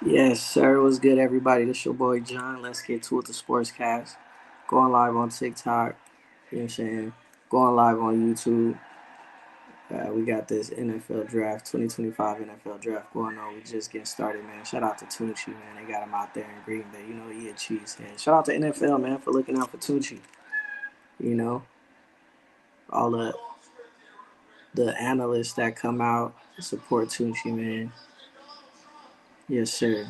Yes, sir. What's good, everybody? This your boy John. Let's get to it. The Sportscast. Going live on TikTok. You know what I'm saying? Going live on YouTube. We got this NFL draft, 2025 NFL draft going on. We just getting started, man. Shout out to Tunchi, man. They got him out there in Green Bay. You know, he a cheesehead. Shout out to NFL, man, for looking out for Tunchi. You know, all the analysts that come out support Tunchi, man. Yes, sir.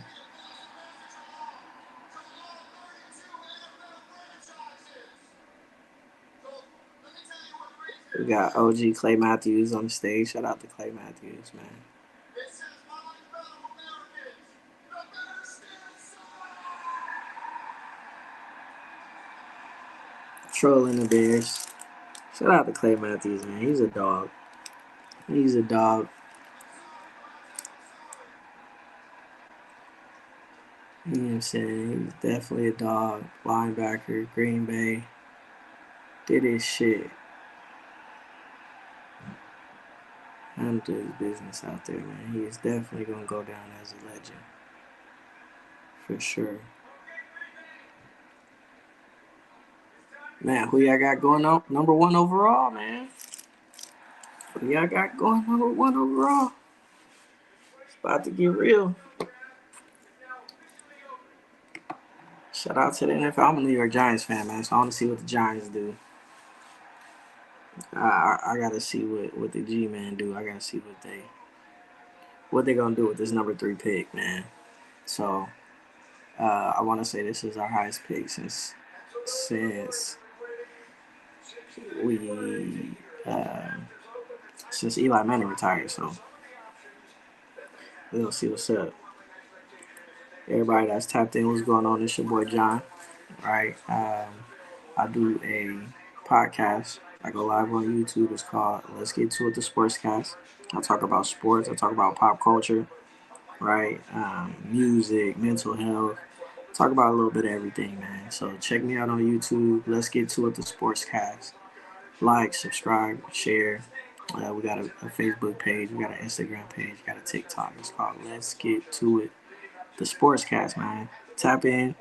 We got OG Clay Matthews on the stage. Shout out to Clay Matthews, man. Trolling the Bears. Shout out to Clay Matthews, man. He's a dog. He's a dog. You know what I'm saying? He's definitely a dog. Linebacker, Green Bay. Did his shit. Handled his business out there, man. He is definitely going to go down as a legend. For sure. Man, who y'all got going on? Number one overall, man. Who y'all got going number one overall? It's about to get real. Shout out to the NFL. I'm a New York Giants fan, man, so I want to see what the Giants do. I gotta see what the G man do. I gotta see what they gonna do with this number three pick, man. So I want to say this is our highest pick since we uh, since Eli Manning retired. So we'll see what's up. Everybody that's tapped in, what's going on? It's your boy John, right? I do a podcast. I go live on YouTube. It's called Let's Get to It, the Sportscast. I talk about sports. I talk about pop culture, right? Music, mental health. Talk about a little bit of everything, man. So check me out on YouTube. Let's get to it, the Sportscast. Like, subscribe, share. We got a Facebook page. We got an Instagram page. We got a TikTok. It's called Let's Get to It, the Sportscast, man. Tap in,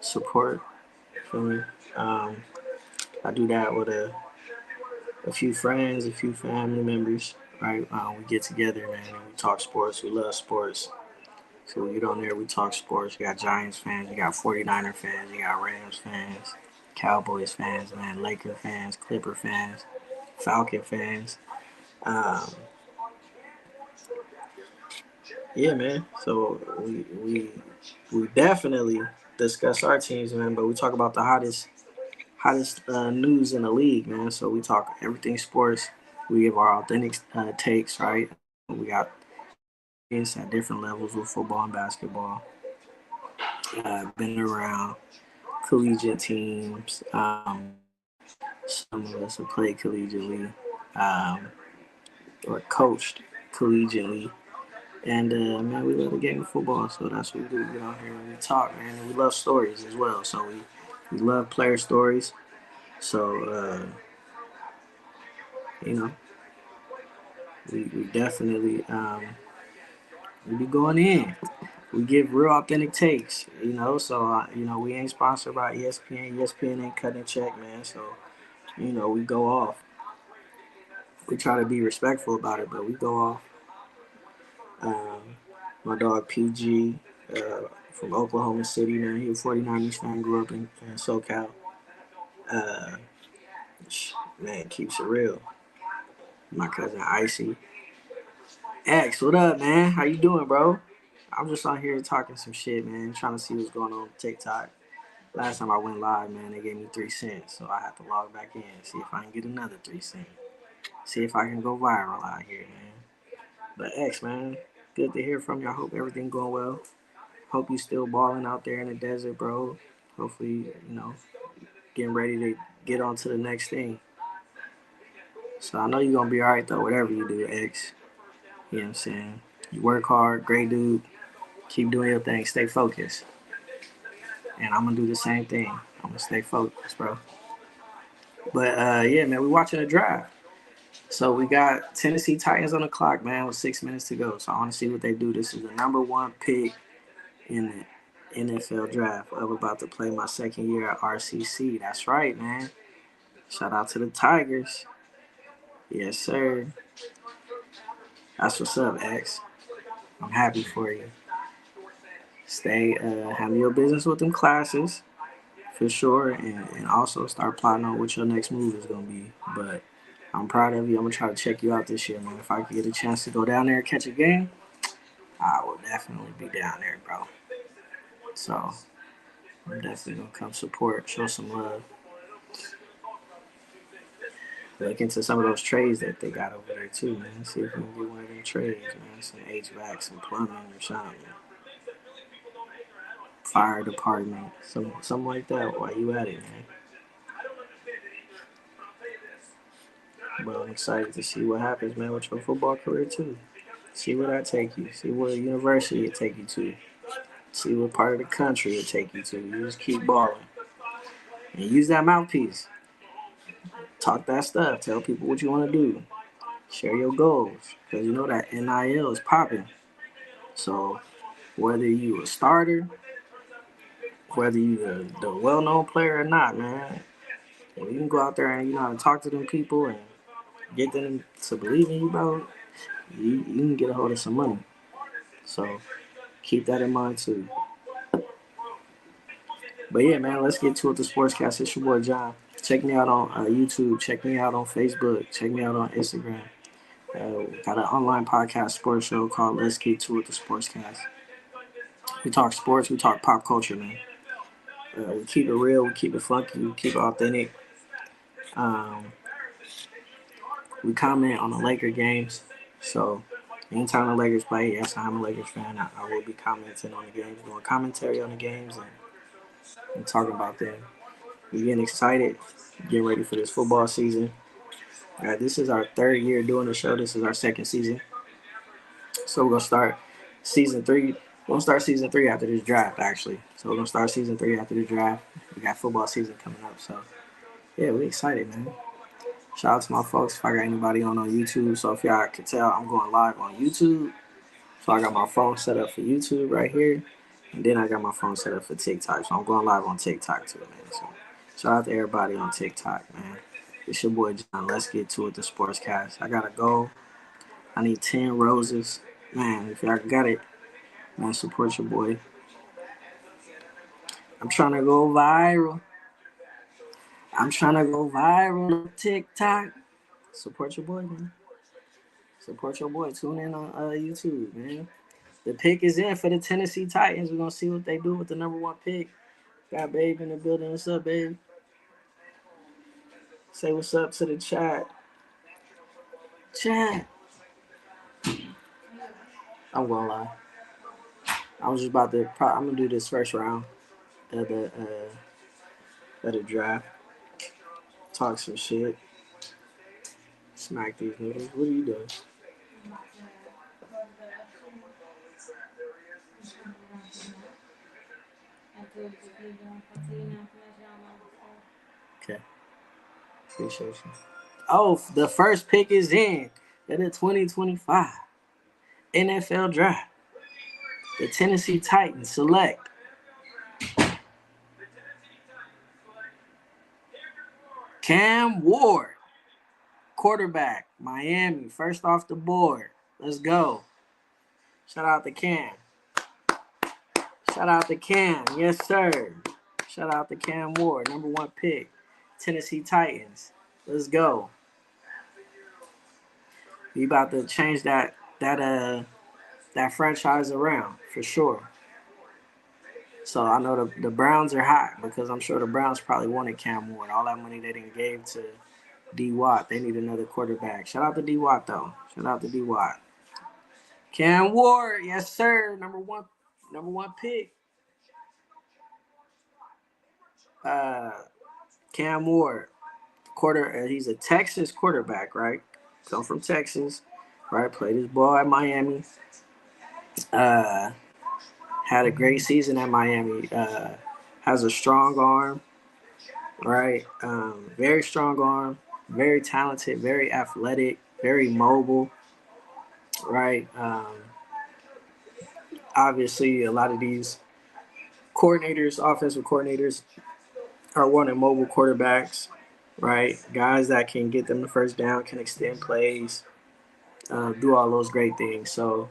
support. Feel me? Um, I do that with a few friends, a few family members. Right? We get together, man, and we talk sports. We love sports. So we get on there, we talk sports. You got Giants fans, you got 49er fans, you got Rams fans, Cowboys fans, man, Laker fans, Clipper fans, Falcon fans. Um, yeah, man. So we definitely discuss our teams, man. But we talk about the hottest news in the league, man. So we talk everything sports. We give our authentic takes, right? We got it's at different levels with football and basketball. Been around collegiate teams. Some of us have played collegiately um, or coached collegiately. And man, we love the game of football, so that's what we do. We get out here and we talk, man. And we love stories as well. So we love player stories. So you know, we definitely we be going in. We give real authentic takes, you know. So we ain't sponsored by ESPN. ESPN ain't cutting a check, man. So we go off. We try to be respectful about it, but we go off. Um, my dog PG from Oklahoma City, man. He a 49ers fan, grew up in SoCal. Uh, man, keeps it real. My cousin Icy. X, what up, man? How you doing, bro? I'm just on here talking some shit, man. Trying to see what's going on with TikTok. Last time I went live, man, they gave me 3 cents, so I have to log back in, see if I can get another 3 cents. See if I can go viral out here, man. But X, man, good to hear from you. I hope everything going well. Hope you still balling out there in the desert, bro. Hopefully, getting ready to get on to the next thing. So I know you're gonna be alright though, whatever you do, X. You know what I'm saying? You work hard, great dude. Keep doing your thing, stay focused. And I'm gonna do the same thing. I'm gonna stay focused, bro. But yeah, man, we watching the draft. So we got Tennessee Titans on the clock, man, with 6 minutes to go. So I want to see what they do. This is the number one pick in the NFL draft. I'm about to play my second year at RCC. That's right, man. Shout out to the Tigers. Yes, sir. That's what's up, X. I'm happy for you. Stay, handle your business with them classes for sure, and also start plotting on what your next move is gonna be. But I'm proud of you. I'm gonna try to check you out this year, man. If I could get a chance to go down there and catch a game, I will definitely be down there, bro. So I'm definitely gonna come support, show some love. Look into some of those trades that they got over there too, man. See if we can get one of them trades, man. Some HVAC, some plumbing or something. Fire department, something like that. While you at it, man. But I'm excited to see what happens, man, with your football career too. See where that take you. See what university it take you to. See what part of the country it take you to. You just keep balling and use that mouthpiece. Talk that stuff. Tell people what you want to do. Share your goals, because you know that NIL is popping. So whether you a starter, whether you the well-known player or not, man, if you can go out there and you know how to talk to them people and get them to believe in you, bro, you can get a hold of some money. So keep that in mind too. But yeah, man, let's get to it. The Sportscast. It's your boy John. Check me out on YouTube. Check me out on Facebook. Check me out on Instagram. Got an online podcast sports show called Let's Get to It, the Sportscast. We talk sports. We talk pop culture, man. We keep it real. We keep it funky. We keep it authentic. Um, we comment on the Laker games. So anytime the Lakers play, yes, I'm a Lakers fan. I will be commenting on the games, doing commentary on the games, and talking about them. We're getting excited, getting ready for this football season. This is our third year doing the show. This is our second season. So we're gonna start season three. We're gonna start season three after this draft, actually. So we're gonna start season three after the draft. We got football season coming up, so yeah, we're excited, man. Shout out to my folks. If I got anybody on YouTube, so if y'all can tell, I'm going live on YouTube. So I got my phone set up for YouTube right here, and then I got my phone set up for TikTok. So I'm going live on TikTok too, man. So shout out to everybody on TikTok, man. It's your boy John. Let's get to it, the Sportscast. I got a goal. I need 10 roses. Man, if y'all got it, man, support your boy. I'm trying to go viral. I'm trying to go viral on TikTok. Support your boy, man. Support your boy. Tune in on YouTube, man. The pick is in for the Tennessee Titans. We're going to see what they do with the number one pick. Got Babe in the building. What's up, Babe? Say what's up to the chat. Chat. I'm going to lie. I was just about to. I'm going to do this first round of the draft. Talk some shit. Smack these niggas. What are you doing? Okay. Appreciate you. Oh, the first pick is in the 2025 NFL Draft. The Tennessee Titans select Cam Ward, quarterback, Miami, first off the board. Let's go. Shout out to Cam. Shout out to Cam. Yes, sir. Shout out to Cam Ward, number one pick, Tennessee Titans. Let's go. We about to change that franchise around for sure. So I know the Browns are hot because I'm sure the Browns probably wanted Cam Ward. All that money they didn't give to D Watt. They need another quarterback. Shout out to D Watt though. Shout out to D Watt. Cam Ward, yes sir. Number one pick. Cam Ward, he's a Texas quarterback, right? Come from Texas, right? Played his ball at Miami. Had a great season at Miami. Has a strong arm, right? Very strong arm. very talented, very athletic, very mobile, right? Obviously, a lot of these coordinators, offensive coordinators, are wanting mobile quarterbacks, right? Guys that can get them the first down, can extend plays, do all those great things. So,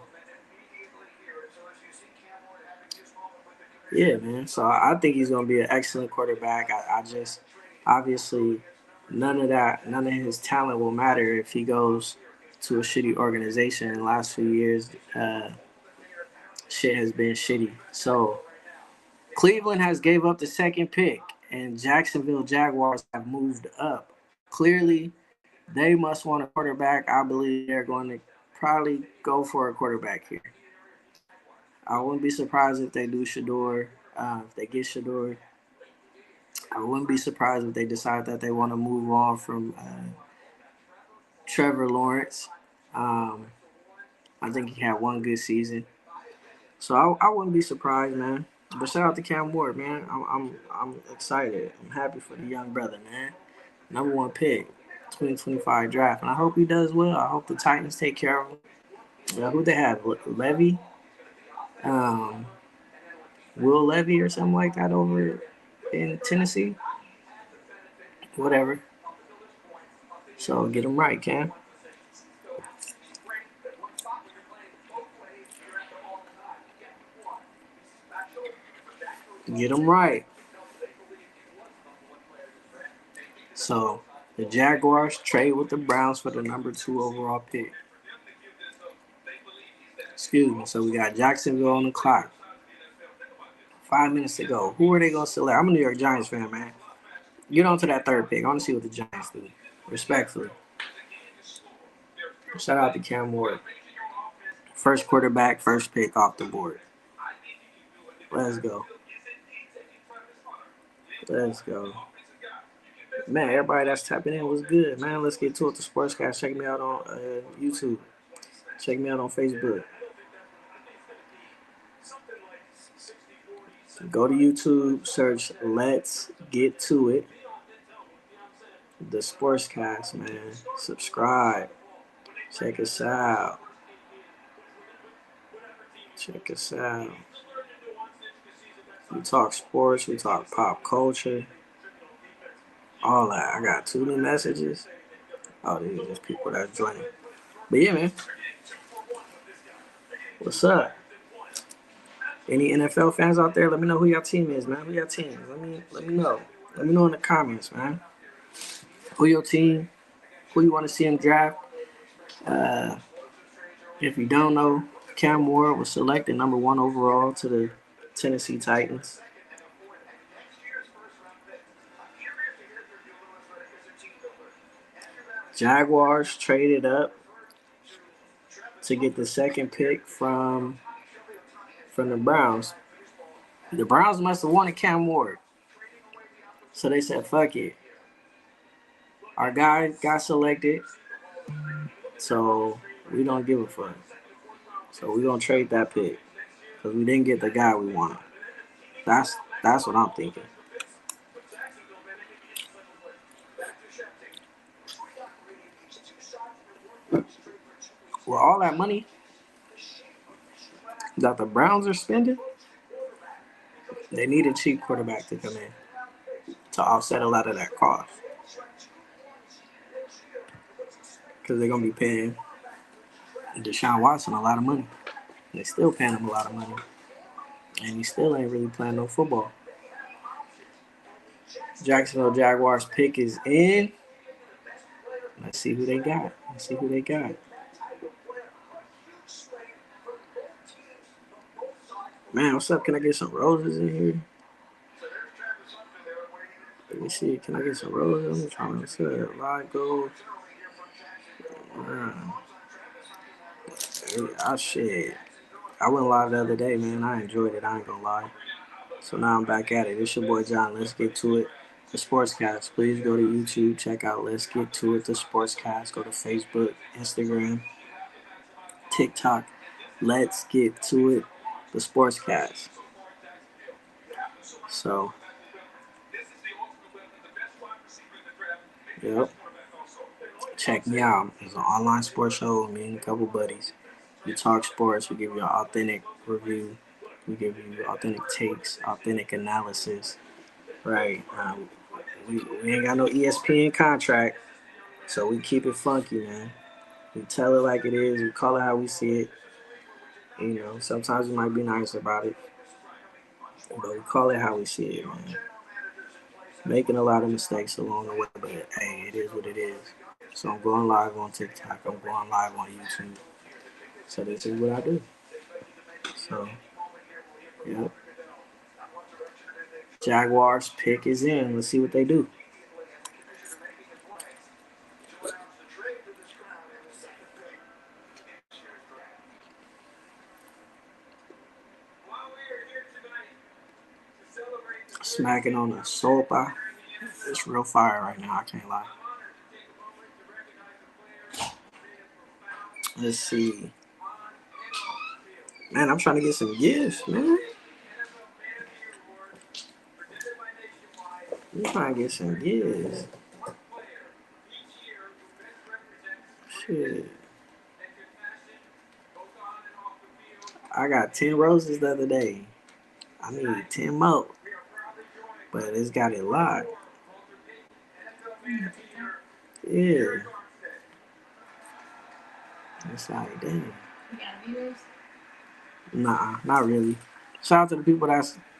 yeah, man. So I think he's going to be an excellent quarterback. I just, obviously, none of his talent will matter if he goes to a shitty organization. In the last few years, shit has been shitty. So Cleveland has gave up the second pick, and Jacksonville Jaguars have moved up. Clearly, they must want a quarterback. I believe they're going to probably go for a quarterback here. I wouldn't be surprised if they do Shador. If they get Shador, I wouldn't be surprised if they decide that they want to move on from Trevor Lawrence. Um, I think he had one good season, so I wouldn't be surprised, man. But shout out to Cam Ward, man. I'm excited. I'm happy for the young brother, man. Number one pick, 2025 draft, and I hope he does well. I hope the Titans take care of him. Who they have? Levy, um, Will Levy, or something like that over in Tennessee. Whatever. So get him right, Cam. Get him right. So the Jaguars trade with the Browns for the number 2 overall pick. Excuse me. So we got Jacksonville on the clock. 5 minutes to go. Who are they gonna select? I'm a New York Giants fan, man. Get on to that third pick. I want to see what the Giants do. Respectfully. Shout out to Cam Ward. First quarterback, first pick off the board. Let's go. Let's go. Man, everybody that's tapping in was good, man. Let's get to it. The Sportscast. Check me out on YouTube. Check me out on Facebook. Go to YouTube, search Let's Get To It. The Sportscast, man. Subscribe. Check us out. Check us out. We talk sports, we talk pop culture. All that. I got 2 new messages. Oh, these are just people that's joining. But yeah, man. What's up? Any NFL fans out there? Let me know who your team is, man. Who your team? Let me know. Let me know in the comments, man. Who your team? Who you want to see him draft? Uh, if you don't know, Cam Ward was selected number 1 overall to the Tennessee Titans. Jaguars traded up to get the second pick from the Browns. The Browns must have wanted Cam Ward. So they said, fuck it. Our guy got selected, so we don't give a fuck. So we're going to trade that pick because we didn't get the guy we wanted. That's what I'm thinking. With all that money that the Browns are spending, they need a cheap quarterback to come in to offset a lot of that cost. Because they're going to be paying Deshaun Watson a lot of money. They still paying him a lot of money. And he still ain't really playing no football. Jacksonville Jaguars pick is in. Let's see who they got. Man, what's up? Can I get some roses in here? Let me see. Can I get some roses? I'm trying to see. Live goals. Shit. I went live the other day, man. I enjoyed it. I ain't gonna lie. So now I'm back at it. It's your boy John. Let's get to it. The Sportscast. Please go to YouTube. Check out Let's Get To It. The Sportscast. Go to Facebook, Instagram, TikTok. Let's Get To It. The Sportscast. So, yep. check me out. It's an online sports show with me and a couple buddies. We talk sports. We give you an authentic review. We give you authentic takes, authentic analysis. Right. We ain't got no ESPN contract, so we keep it funky, man. We tell it like it is. We call it how we see it. Sometimes we might be nice about it, but we call it how we see it, man. Making a lot of mistakes along the way, but hey, it is what it is. So I'm going live on TikTok. I'm going live on YouTube. So this is what I do. So, yeah. Jaguars pick is in. Let's see what they do. Smacking on the sopa. It's real fire right now. I can't lie. Let's see. Man, I'm trying to get some gifts, man. I'm trying to get some gifts. Shit. I got 10 roses the other day. I need 10 more. But it's got it locked. Yeah. It's like, damn. You got viewers? Nah, not really. Shout out to the people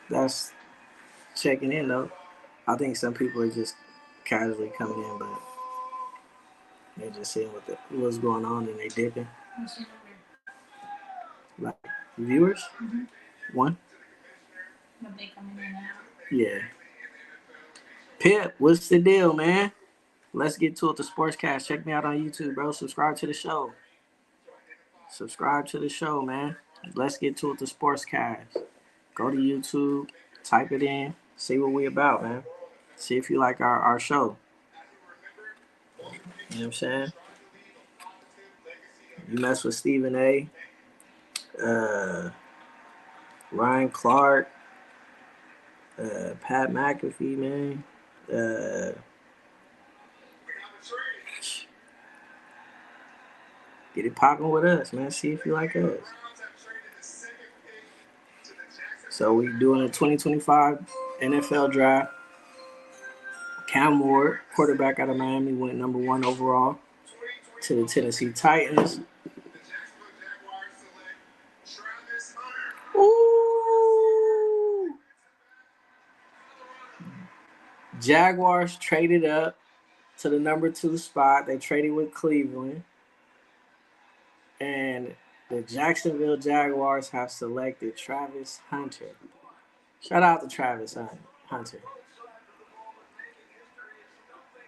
that's checking in though. I think some people are just casually coming in, but they're just seeing what's going on and they dipping. Like viewers? Mm-hmm. One. But they coming in now. Yeah. Pip, what's the deal, man? Let's get to it. The Sportscast. Check me out on YouTube, bro. Subscribe to the show. Subscribe to the show, man. Let's get to it. The Sportscast. Go to YouTube, type it in, see what we about, man. See if you like our show. You know what I'm saying? You mess with Stephen A. Ryan Clark, Pat McAfee, man. Get it popping with us, man. See if you like us. So we doing a 2025 NFL draft. Cam Ward, quarterback out of Miami, went number 1 overall to the Tennessee Titans. Ooh. Jaguars traded up to the number 2 spot. They traded with Cleveland. And the Jacksonville Jaguars have selected Travis Hunter. Shout out to Travis Hunter.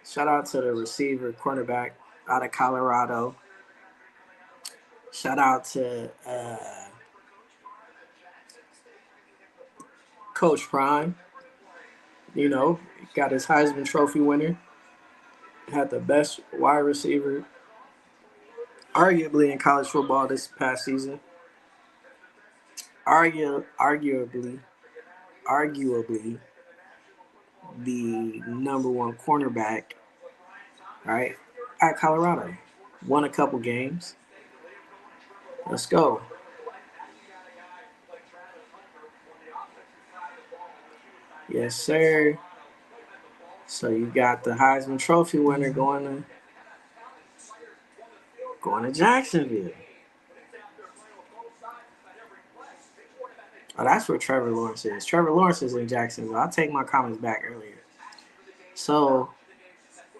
Shout out to the receiver, cornerback out of Colorado. Shout out to Coach Prime. You know, got his Heisman Trophy winner. Had the best wide receiver, arguably, in college football this past season. Arguably, the number 1 cornerback, right, at Colorado. Won a couple games. Let's go. Yes, sir. So you got the Heisman Trophy winner going to Jacksonville. Oh, that's where Trevor Lawrence is. Trevor Lawrence is in Jacksonville. I'll take my comments back earlier. So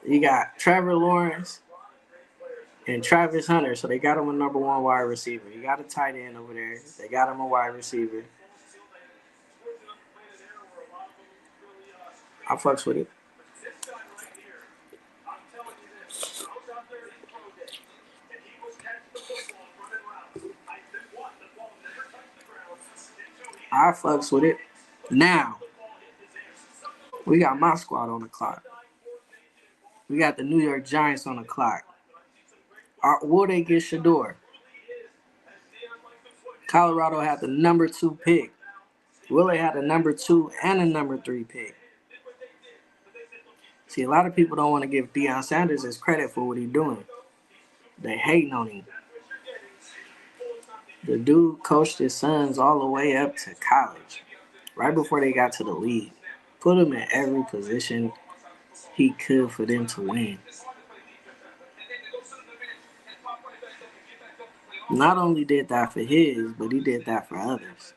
you got Trevor Lawrence and Travis Hunter. So they got him a number 1 wide receiver. You got a tight end over there. They got him a wide receiver. I fucks with it. I fucks with it. Now, we got my squad on the clock. We got the New York Giants on the clock. Will they get Shedeur? Colorado had the number 2 pick. Will they have the number 2 and a number 3 pick? See, a lot of people don't want to give Deion Sanders his credit for what he's doing. They hating on him. The dude coached his sons all the way up to college, right before they got to the league. Put him in every position he could for them to win. Not only did that for his, but he did that for others.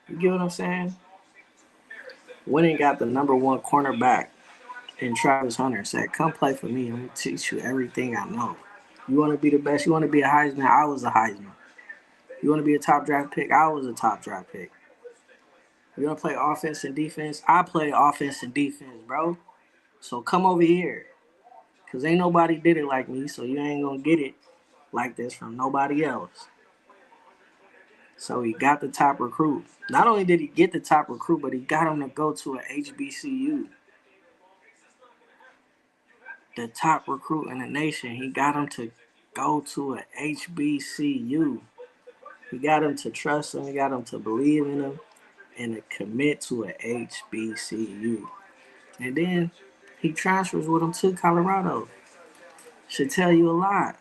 You get what I'm saying? Went and got the number one cornerback in Travis Hunter. Said, "Come play for me. I'm gonna teach you everything I know. You want to be the best. You want to be a Heisman. I was a Heisman. You want to be a top draft pick. I was a top draft pick. You want to play offense and defense. I play offense and defense, bro. So come over here, cause ain't nobody did it like me. So you ain't gonna get it like this from nobody else." So he got the top recruit. Not only did he get the top recruit, but he got him to go to an HBCU. The top recruit in the nation. He got him to go to an HBCU. He got him to trust him. He got him to believe in him and to commit to an HBCU. And then he transfers with him to Colorado. Should tell you a lot.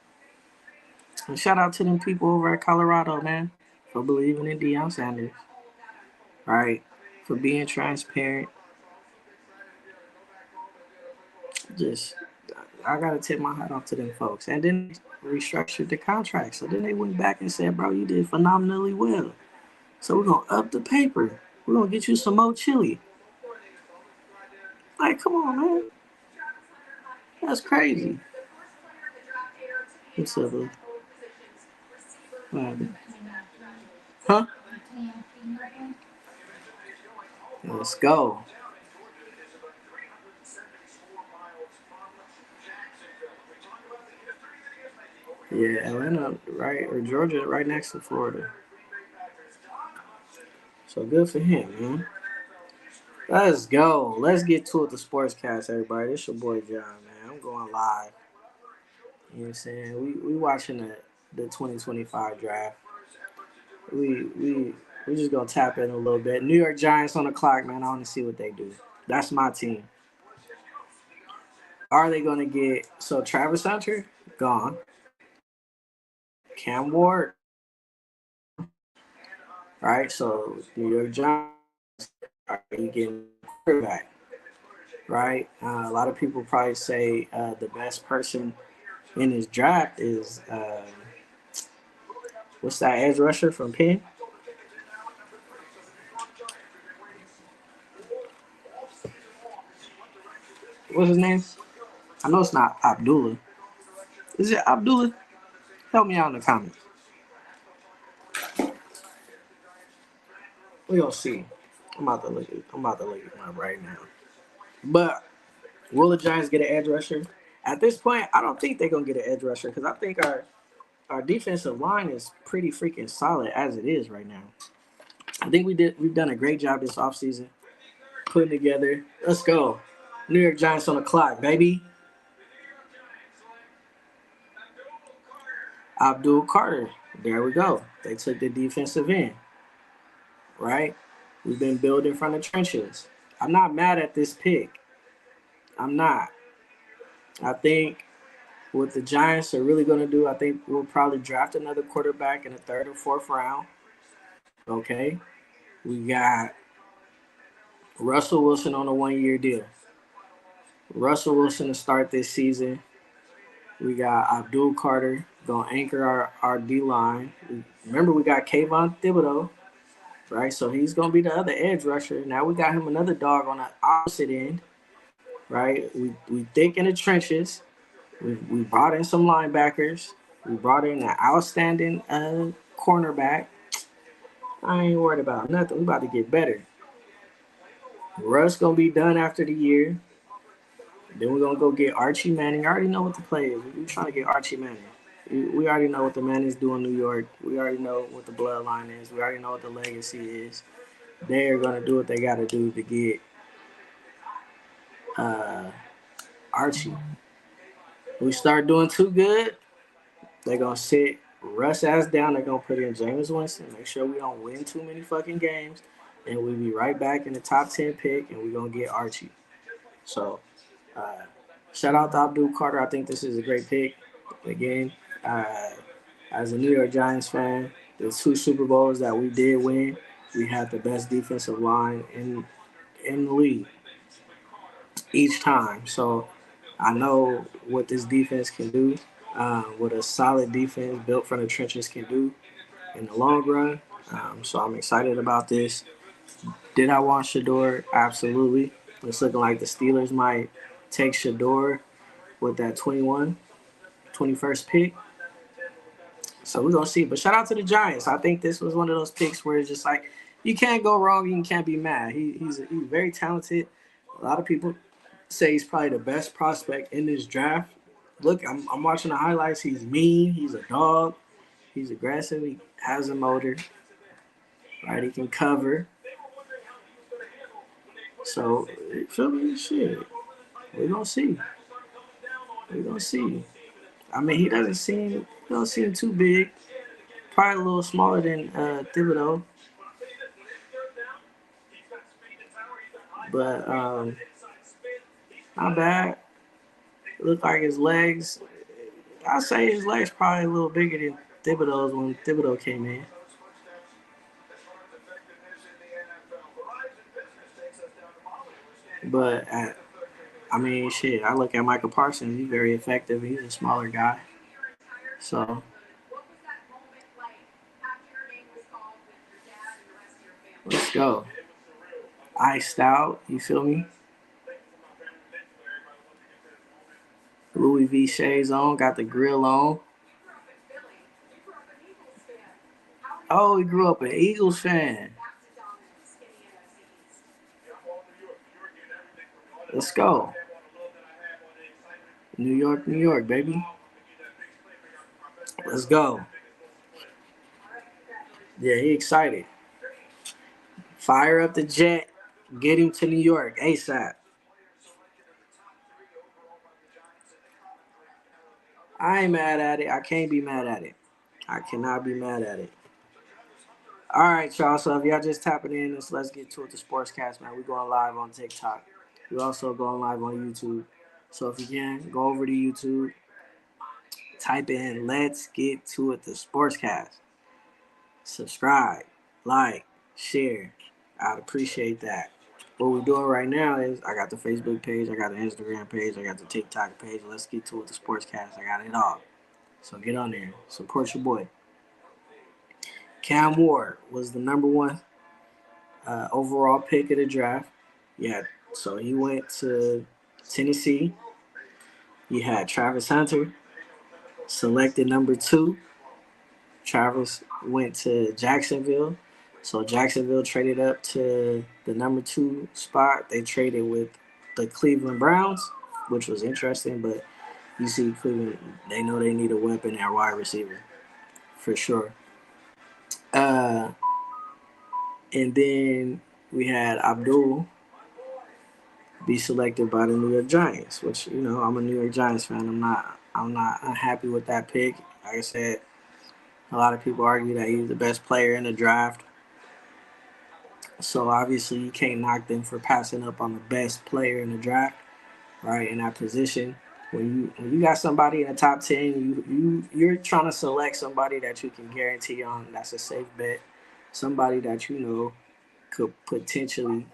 And shout out to them people over at Colorado, man, for believing in Deion Sanders, right? For being transparent. Just, I gotta tip my hat off to them folks. And then restructured the contract. So then they went back and said, "Bro, you did phenomenally well. So we're gonna up the paper. We're gonna get you some more chili." Like, come on, man. That's crazy. What's up, bro? Huh? Let's go. Yeah, Atlanta, right, or Georgia, right next to Florida. So good for him, man. Let's go. Let's get to it. The sportscast, everybody. It's your boy John, man. I'm going live. You know what I'm saying? We watching the 2025 draft. We just gonna tap in a little bit. New York Giants on the clock, man. I want to see what they do. That's my team. Are they gonna get so Travis Hunter gone? Cam Ward, right? So New York Giants are you getting quarterback, right? A lot of people probably say the best person in his draft is what's that edge rusher from Penn? What's his name? I know it's not Abdullah. Is it Abdullah? Help me out in the comments. We gonna see. I'm about to look it up right now. But will the Giants get an edge rusher? At this point, I don't think they're gonna get an edge rusher because I think our defensive line is pretty freaking solid as it is right now. I think we've done a great job this offseason putting together. Let's go. New York Giants on the clock, baby. Abdul Carter. There we go. They took the defensive end, right? We've been building from the trenches. I'm not mad at this pick. I'm not. I think what the Giants are really going to do, I think we'll probably draft another quarterback in the third or fourth round. Okay. We got Russell Wilson on a 1 year deal. Russell Wilson to start this season. We got Abdul Carter going to anchor our D line. Remember, we got Kayvon Thibodeau, right? So he's going to be the other edge rusher. Now we got him another dog on the opposite end, right? We thick in the trenches. We brought in some linebackers. We brought in an outstanding cornerback. I ain't worried about nothing. We about to get better. Russ gonna be done after the year. Then we're gonna go get Archie Manning. I already know what the play is. We're trying to get Archie Manning. We already know what the Mannings do in New York. We already know what the bloodline is. We already know what the legacy is. They are gonna do what they gotta do to get uh, Archie. We start doing too good, they're gonna sit Russ ass down. They're gonna put in Jameis Winston. Make sure we don't win too many fucking games, and we'll be right back in the top 10 pick, and we're gonna get Archie. So, uh, shout out to Abdul Carter. I think this is a great pick. Again, uh, as a New York Giants fan, the 2 Super Bowls that we did win, we had the best defensive line in the league each time. So I know what this defense can do, what a solid defense built from the trenches can do in the long run. So I'm excited about this. Did I want Shedeur? Absolutely. It's looking like the Steelers might take Shedeur with that 21st pick. So we're gonna see. But shout out to the Giants. I think this was one of those picks where it's just like you can't go wrong. You can't be mad. He's very talented. A lot of people say he's probably the best prospect in this draft. Look, I'm watching the highlights. He's mean. He's a dog. He's aggressive. He has a motor. Right, he can cover. So feel me, shit. We're gonna see. We're gonna see. I mean, he don't seem too big. Probably a little smaller than Thibodeau, but not bad. Look like his legs. I say his legs probably a little bigger than Thibodeau's when Thibodeau came in. But I mean, shit. I look at Michael Parsons. He's very effective. He's a smaller guy. So let's go. Iced out. You feel me? Louis V shades on. Got the grill on. Oh, he grew up an Eagles fan. Let's go. New York, New York, baby. Let's go. Yeah, he excited. Fire up the jet. Get him to New York ASAP. I ain't mad at it. I can't be mad at it. I cannot be mad at it. All right, y'all. So if y'all just tapping in, let's get to it. The Sportscast, man. We going live on TikTok. We also going live on YouTube. So if you can, go over to YouTube, type in "Let's Get to It." The Sportscast. Subscribe, like, share. I'd appreciate that. What we're doing right now is I got the Facebook page, I got the Instagram page, I got the TikTok page. Let's get to it. The Sportscast. I got it all. So get on there. Support your boy. Cam Ward was the number one overall pick of the draft. Yeah, so he went to Tennessee. You had Travis Hunter selected number two. Travis went to Jacksonville. So Jacksonville traded up to the number two spot. They traded with the Cleveland Browns, which was interesting, but you see Cleveland, they know they need a weapon at wide receiver for sure. Uh, and then we had Abdul be selected by the New York Giants, which I'm a New York Giants fan. I'm not unhappy with that pick. Like I said, a lot of people argue that he's the best player in the draft. So obviously you can't knock them for passing up on the best player in the draft, right? In that position. When you got somebody in the top 10, you're trying to select somebody that you can guarantee on. That's a safe bet. Somebody that could potentially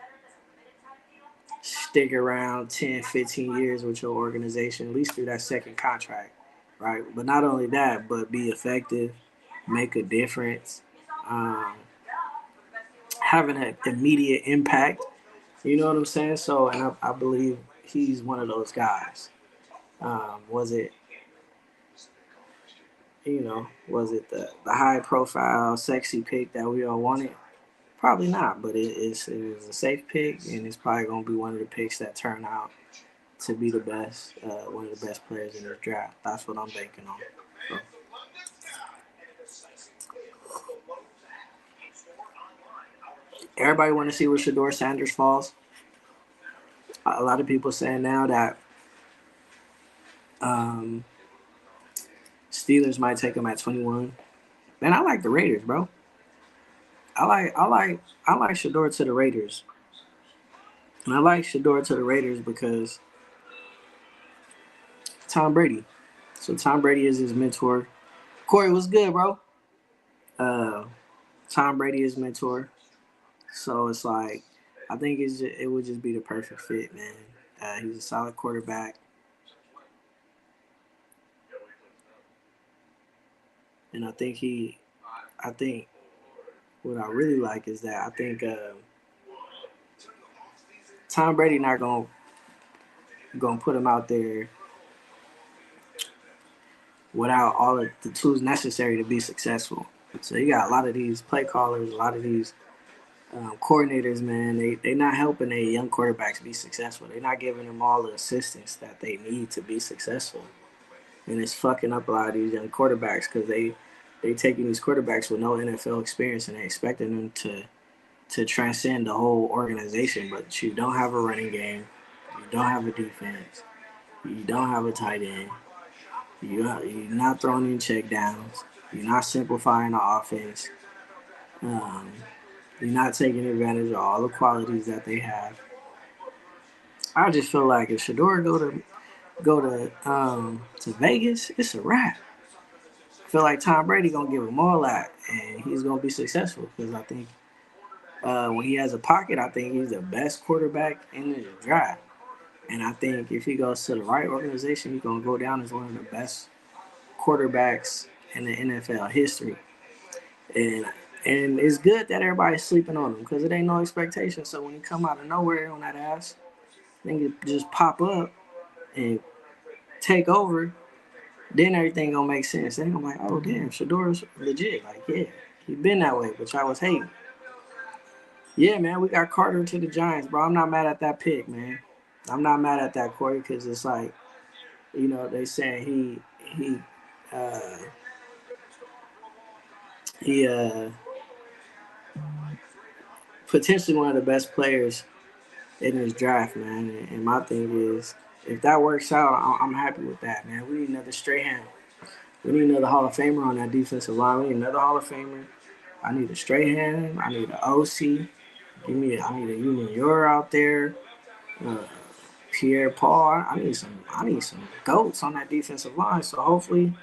stick around 10, 15 years with your organization, at least through that second contract, right? But not only that, but be effective, make a difference, um, having an immediate impact. You know what I'm saying? So, and I believe he's one of those guys. Was it, the high profile, sexy pick that we all wanted? Probably not, but it was a safe pick, and it's probably going to be one of the picks that turn out to be the best, one of the best players in this draft. That's what I'm banking on. So, everybody want to see where Shedeur Sanders falls. A lot of people saying now that um, Steelers might take him at 21. Man, I like the Raiders, bro. I like Shedeur to the Raiders, and I like Shedeur to the Raiders because Tom Brady. So Tom Brady is his mentor. Corey, what's good, bro? Uh, Tom Brady is mentor. So it's like, I think it would just be the perfect fit, man. He's a solid quarterback, and I think what I really like is that I think Tom Brady not gonna put him out there without all of the tools necessary to be successful. So you got a lot of these play callers, a lot of these coordinators, man. They not helping their young quarterbacks be successful. They're not giving them all the assistance that they need to be successful, and it's fucking up a lot of these young quarterbacks because they taking these quarterbacks with no NFL experience and they expecting them to transcend the whole organization, but you don't have a running game, you don't have a defense, you don't have a tight end, you're not throwing in check downs, you're not simplifying the offense, um, you're not taking advantage of all the qualities that they have. I just feel like if Shador go to Vegas, it's a wrap. I feel like Tom Brady gonna give him all that, and he's gonna be successful because I think when he has a pocket, I think he's the best quarterback in the draft. And I think if he goes to the right organization, he's gonna go down as one of the best quarterbacks in the NFL history. And and it's good that everybody's sleeping on him because it ain't no expectation. So when he come out of nowhere on that ass, then you just pop up and take over, then everything gonna make sense. Then I'm like, oh damn, Shador's legit. Like, yeah, he been that way, but y'all was hating. Yeah, man, we got Carter to the Giants, bro. I'm not mad at that pick, man. I'm not mad at that, Corey, because it's like, they saying uh he potentially one of the best players in this draft, man. And my thing is, if that works out, I'm happy with that, man. We need another straight hand. We need another Hall of Famer on that defensive line. We need another Hall of Famer. I need a straight hand. I need an OC. I need a Union Euro out there. Uh, Pierre Paul. I need some goats on that defensive line. So hopefully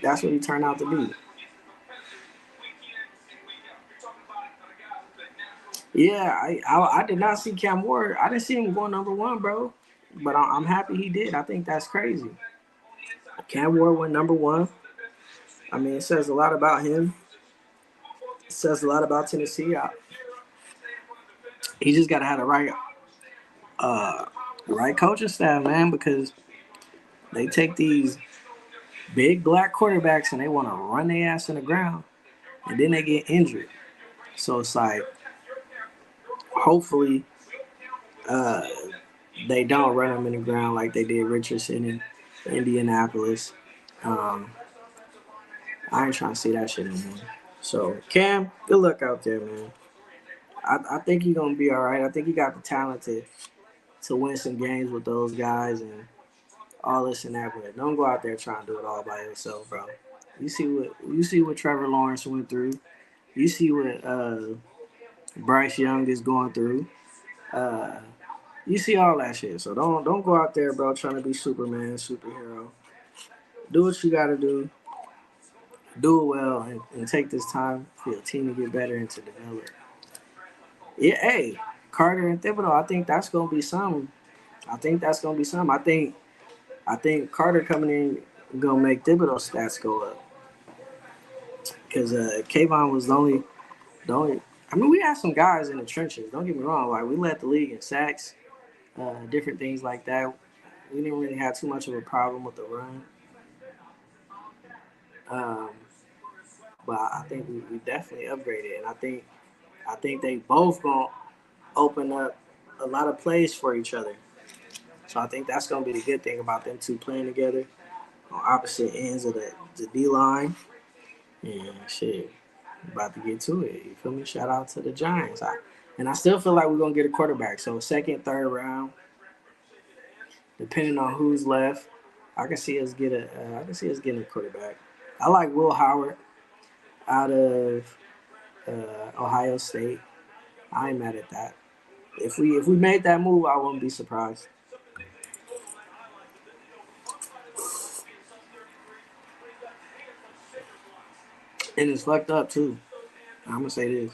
that's what he turned out to be. Yeah, I did not see Cam Ward. I didn't see him going number one, bro. But I'm happy he did. I think that's crazy. Cam Ward went number one. I mean, it says a lot about him. It says a lot about Tennessee. He just got to have uh, the right coaching staff, man, because they take these big black quarterbacks and they want to run their ass in the ground, and then they get injured. So it's like, hopefully, uh, they don't run them in the ground like they did Richardson in Indianapolis. Um, I ain't trying to see that shit anymore. So Cam, good luck out there, man. I think you're gonna be all right. I think you got the talent to win some games with those guys and all this and that. But don't go out there trying to do it all by yourself, bro. You see what Trevor Lawrence went through. You see what Bryce Young is going through. Uh, you see all that shit. So don't go out there, bro, trying to be Superman, superhero. Do what you gotta do it well, and take this time for your team to get better and to develop. Yeah, hey, Carter and Thibodeau, I think that's gonna be something. I think that's gonna be something. I think Carter coming in gonna make Thibodeau stats go up because Kayvon was the only. I mean, we had some guys in the trenches. Don't get me wrong. Like we led the league in sacks, different things like that. We didn't really have too much of a problem with the run. Um, but I think we definitely upgraded, and I think they both gonna open up a lot of plays for each other. So I think that's gonna be the good thing about them two playing together on opposite ends of the D line. And shit, about to get to it. You feel me? Shout out to the Giants. And I still feel like we're gonna get a quarterback. So second, third round, depending on who's left, I can see us getting a quarterback. I like Will Howard out of Ohio State. I ain't mad at that. If we made that move, I wouldn't be surprised. And it's fucked up too. I'm gonna say this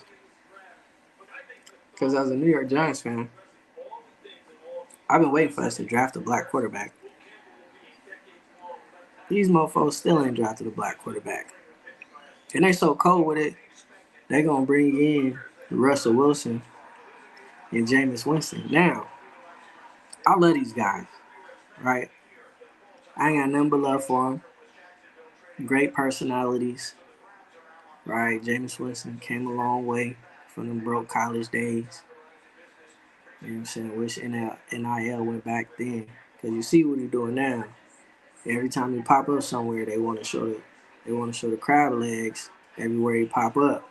because as a New York Giants fan, I've been waiting for us to draft a black quarterback. These mofos still ain't drafted a black quarterback, and they so cold with it. They gonna bring in Russell Wilson and Jameis Winston. Now, I love these guys, right? I ain't got nothing but love for them. Great personalities, right? Jameis Winston came a long way from them broke college days. You know what I'm saying? Wish NIL went back then. Because you see what he's doing now. Every time he pop up somewhere, they want to show the crab legs everywhere he pop up.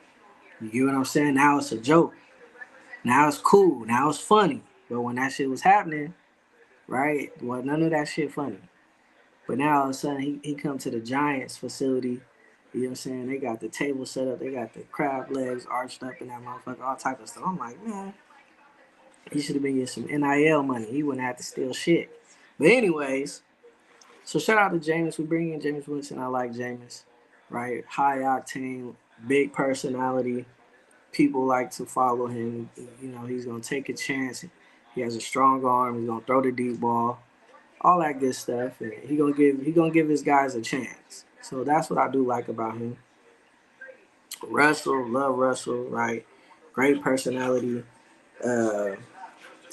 You get what I'm saying? Now it's a joke. Now it's cool. Now it's funny. But when that shit was happening, right? Well, none of that shit funny. But now all of a sudden he come to the Giants facility. You know what I'm saying? They got the table set up. They got the crab legs arched up in that motherfucker, all type of stuff. I'm like, man, he should have been getting some NIL money. He wouldn't have to steal shit. But anyways, so shout out to Jameis. We bring in Jameis Winston. I like Jameis, right? High octane, big personality. People like to follow him. You know, he's gonna take a chance. He has a strong arm. He's gonna throw the deep ball, all that good stuff. And he gonna give his guys a chance. So that's what I do like about him. Russell, love Russell, right? Great personality. Uh,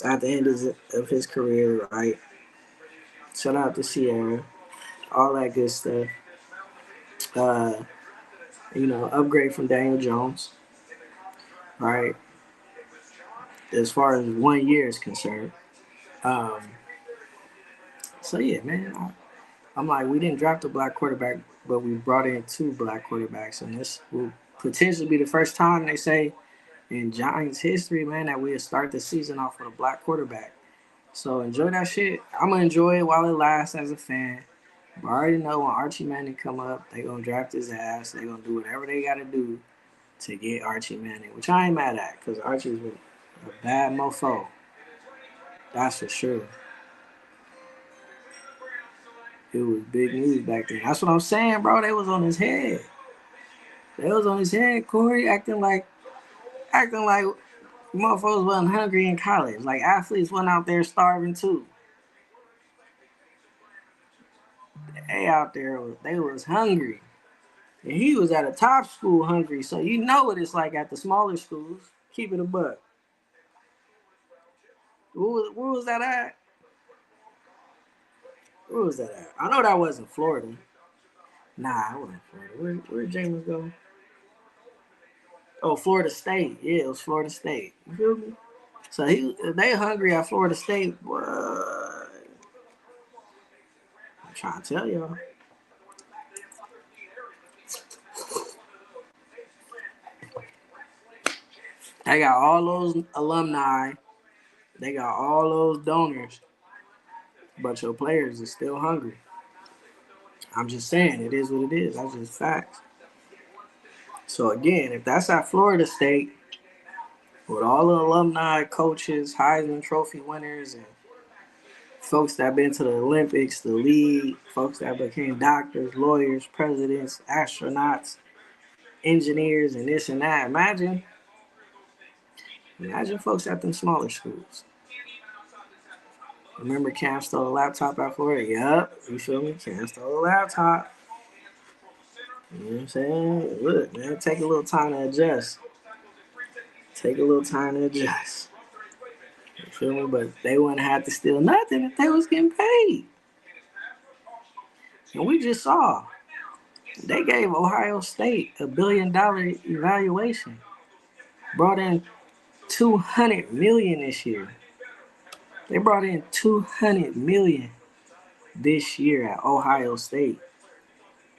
at the end of his career, right? Shout out to Sierra, all that good stuff. Uh, upgrade from Daniel Jones, right? As far as 1 year is concerned. Um, so yeah, man, I'm like, we didn't draft a black quarterback, but we brought in two black quarterbacks, and this will potentially be the first time they say in Giants history, man, that we'll start the season off with a black quarterback. So enjoy that shit. I'm gonna enjoy it while it lasts as a fan. I already know when Archie Manning come up, they gonna draft his ass. They gonna do whatever they gotta do to get Archie Manning, which I ain't mad at, because Archie's a bad mofo. That's for sure. It was big news back then. That's what I'm saying, bro. They was on his head. They was on his head, Corey, acting like motherfuckers wasn't hungry in college. Like athletes went out there starving too. They out there, they was hungry. And he was at a top school hungry, so you know what it's like at the smaller schools. Keep it a buck. Where was that at? Where was that at? I know that wasn't Florida. Nah, it wasn't Florida. Where did James go? Oh, Florida State. Yeah, it was Florida State. You feel me? So they hungry at Florida State. What? I'm trying to tell y'all. They got all those alumni. They got all those donors. But your players are still hungry. I'm just saying, it is what it is. That's just facts. So again, if that's at Florida State, with all the alumni, coaches, Heisman Trophy winners, and folks that been to the Olympics, the league, folks that became doctors, lawyers, presidents, astronauts, engineers, and this and that. Imagine folks at them smaller schools. Remember Cam stole a laptop out for it? Yup. You feel me? Cam stole a laptop. You know what I'm saying? Look, man, take a little time to adjust. Take a little time to adjust. You feel me? But they wouldn't have to steal nothing if they was getting paid. And we just saw they gave Ohio State $1 billion evaluation. Brought in 200 million this year. They brought in 200 million this year at Ohio State.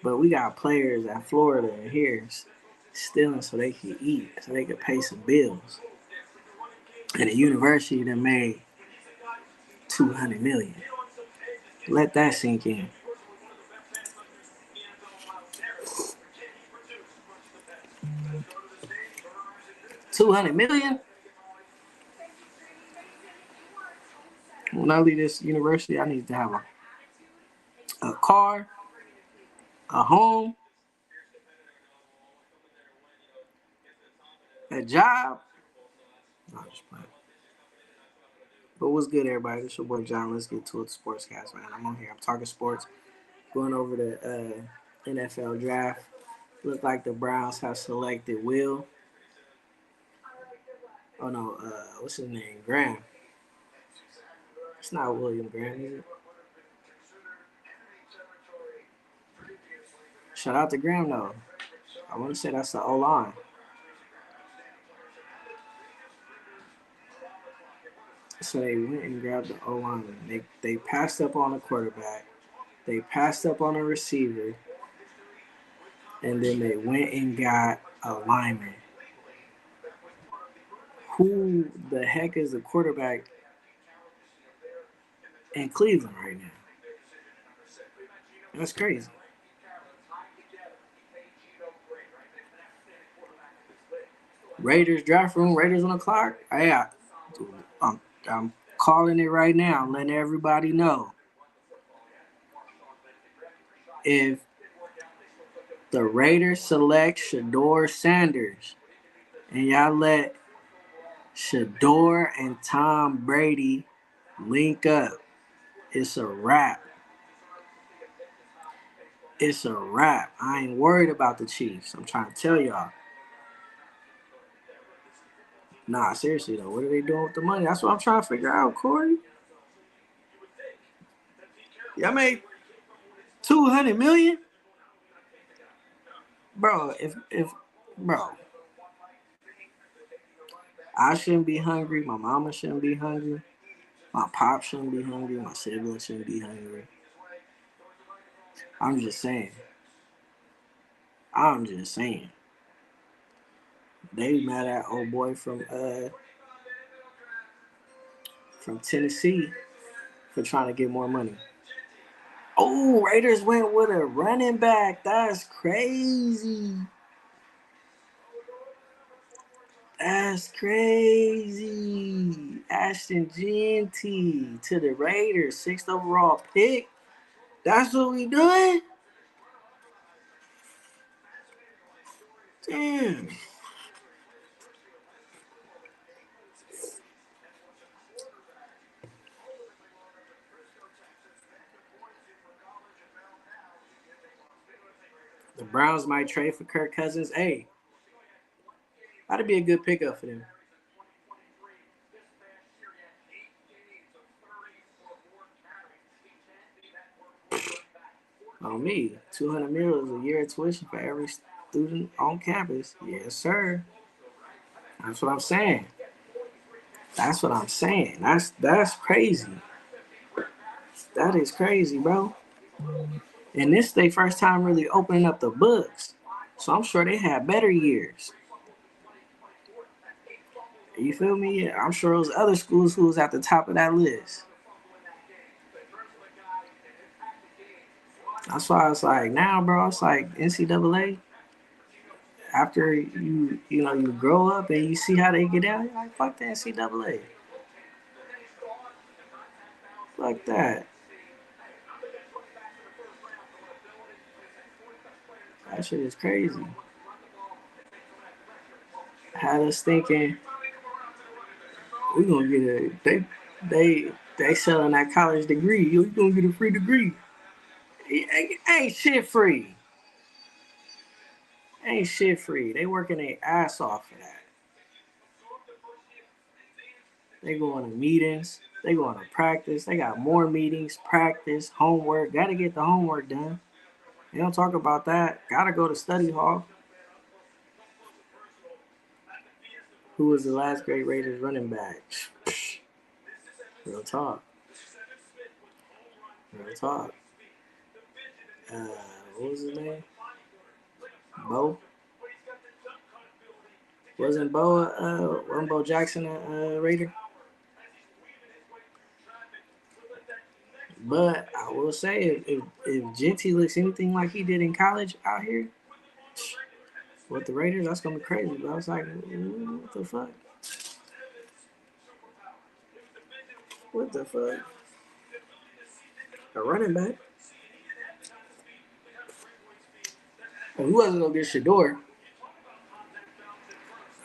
But we got players at Florida and here stealing so they can eat, so they can pay some bills. And a university that made 200 million. Let that sink in. $200 million? When I leave this university, I need to have a car, a home, A job? No, I'm just playing. But what's good, everybody? This your boy John. Let's get to it. Sportscast, man. I'm on here. I'm talking sports. Going over the NFL draft. Look like the Browns have selected Will. Oh no, what's his name? Graham. It's not William Graham, is it? Shout out to Graham though. I want to say that's the O line. So they went and grabbed the O line. They passed up on a quarterback. They passed up on a receiver, and then they went and got a lineman. Who the heck is the quarterback in Cleveland right now? That's crazy. Raiders draft room. Raiders on the clock. Yeah, I'm calling it right now. I'm letting everybody know. If the Raiders select Shedeur Sanders, and y'all let Shedeur and Tom Brady link up, it's a wrap. It's a wrap. I ain't worried about the Chiefs. I'm trying to tell y'all. Nah, seriously though, what are they doing with the money? That's what I'm trying to figure out, Corey. Y'all made $200 million, bro. If bro, I shouldn't be hungry. My mama shouldn't be hungry. My pop shouldn't be hungry. My siblings shouldn't be hungry. I'm just saying. I'm just saying. They mad at old boy from Tennessee for trying to get more money. Oh, Raiders went with a running back. That's crazy. That's crazy. Ashton Jeanty to the Raiders, 6th overall pick. That's what we doing? Damn. The Browns might trade for Kirk Cousins. Hey, that'd be a good pickup for them. On me, 200 mil is a year of tuition for every student on campus. Yes, sir. That's what I'm saying. That's what I'm saying. That's crazy. That is crazy, bro. And this is their first time really opening up the books. So I'm sure they had better years. You feel me? I'm sure it was other schools who was at the top of that list. That's why it's like now, bro. It's like NCAA. After you grow up and you see how they get out, you're like fuck the NCAA. Fuck that. That shit is crazy. Had us thinking we gonna get they selling that college degree. You gonna get a free degree. Ain't shit free. Ain't shit free. They working their ass off for that. They going to meetings. They going to practice. They got more meetings, practice, homework. Got to get the homework done. They don't talk about that. Got to go to study hall. Who was the last great Raiders running back? Real talk. Real talk. Uh, what was his name? Bo. Wasn't Bo Jackson a Raider? But I will say, if Jeanty looks anything like he did in college out here with the Raiders, that's gonna be crazy. But I was like, what the fuck? What the fuck? A running back? If he wasn't gonna get Shedeur,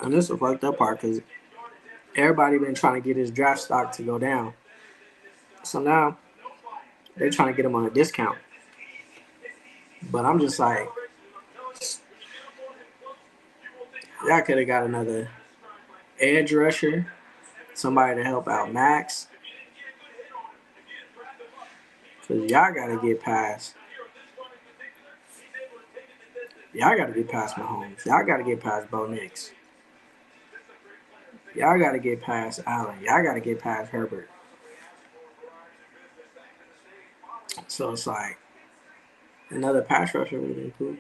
And this is the fucked up part because everybody been trying to get his draft stock to go down. So now they're trying to get him on a discount. But I'm just like, y'all could have got another edge rusher, somebody to help out Max. Because y'all got to get past. Y'all got to get past Mahomes. Y'all got to get past Bo Nix. Y'all got to get past Allen. Y'all got to get past Herbert. So it's like another pass rusher would have been cool.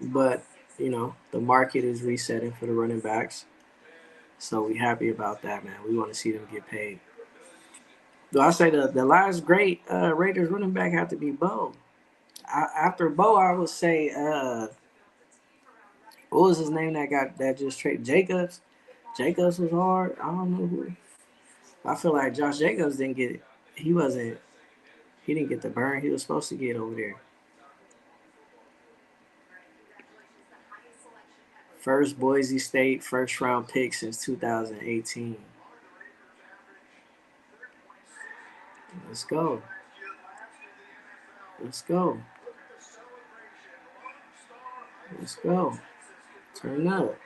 But, the market is resetting for the running backs. So we happy about that, man. We want to see them get paid. Do I say the last great Raiders running back have to be Bo? After Bo, I would say what was his name that just traded Jacobs? Jacobs was hard. I don't know who. I feel like Josh Jacobs didn't get it. He didn't get the burn he was supposed to get over there. First Boise State first round pick since 2018. Let's go. Let's go. Let's go. Turn up.